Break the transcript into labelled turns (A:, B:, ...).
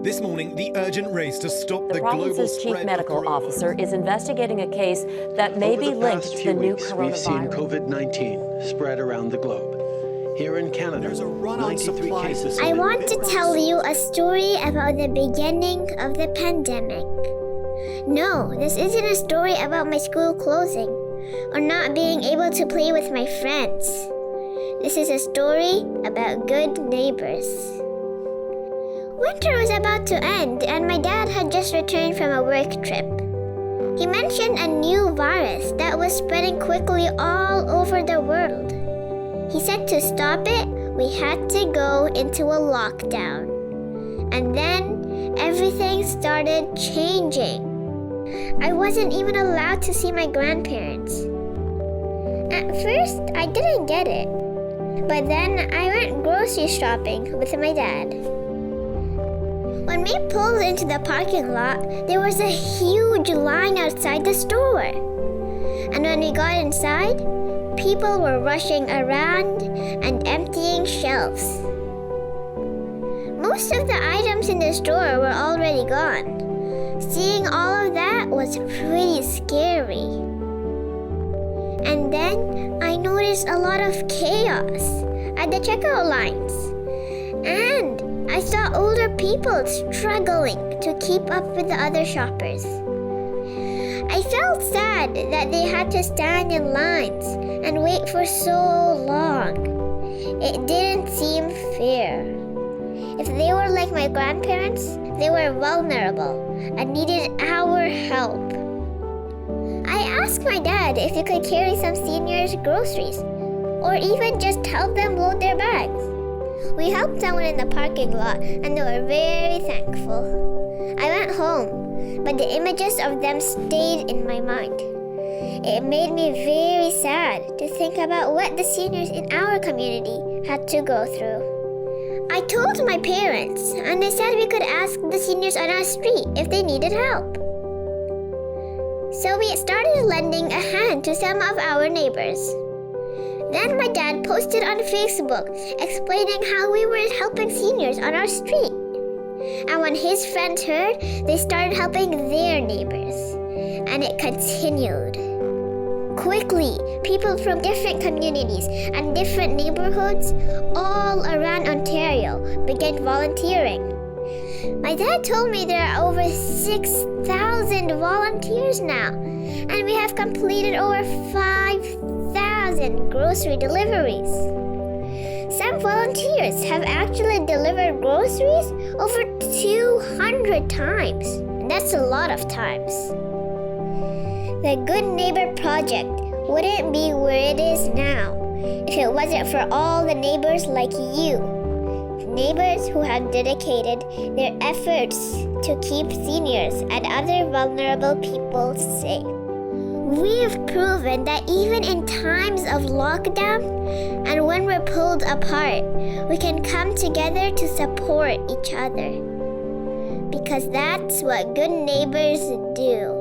A: This morning, the urgent race to stop the global
B: province's
A: spread
B: chief medical
A: of
B: officer is investigating a case that may be linked to the new coronavirus.
C: We've seen COVID-19 spread around the globe. Here in Canada,
A: There's a run on
C: 93
A: supplies.
C: cases.
D: I want to tell you a story about the beginning of the pandemic. No, this isn't a story about my school closing or not being able to play with my friends. This is a story about good neighbors. Winter was about to end and my dad had just returned from a work trip. He mentioned a new virus that was spreading quickly all over the world. He said to stop it, we had to go into a lockdown. And then everything started changing. I wasn't even allowed to see my grandparents. At first, I didn't get it. But then I went grocery shopping with my dad. When we pulled into the parking lot, there was a huge line outside the store. And when we got inside, people were rushing around and emptying shelves. Most of the items in the store were already gone. Seeing all of that was pretty scary. And then I noticed a lot of chaos at the checkout lines. And I saw older people struggling to keep up with the other shoppers. I felt sad that they had to stand in lines and wait for so long. It didn't seem fair. If they were like my grandparents, they were vulnerable and needed our help. I asked my dad if he could carry some seniors' groceries or even just help them load their bags. We helped someone in the parking lot and they were very thankful. I went home, but the images of them stayed in my mind. It made me very sad to think about what the seniors in our community had to go through. I told my parents, and they said we could ask the seniors on our street if they needed help. So we started lending a hand to some of our neighbors. Then my dad posted on Facebook explaining how we were helping seniors on our street. And when his friends heard, they started helping their neighbors. And it continued. Quickly, people from different communities and different neighborhoods all around Ontario began volunteering. My dad told me there are over 6,000 volunteers now, and we have completed over 5,000 grocery deliveries. Some volunteers have actually delivered groceries over 200 times. That's a lot of times. The Good Neighbour Project wouldn't be where it is now if it wasn't for all the neighbors like you. Neighbors who have dedicated their efforts to keep seniors and other vulnerable people safe. We've proven that even in times of lockdown and when we're pulled apart, we can come together to support each other. Because that's what good neighbors do.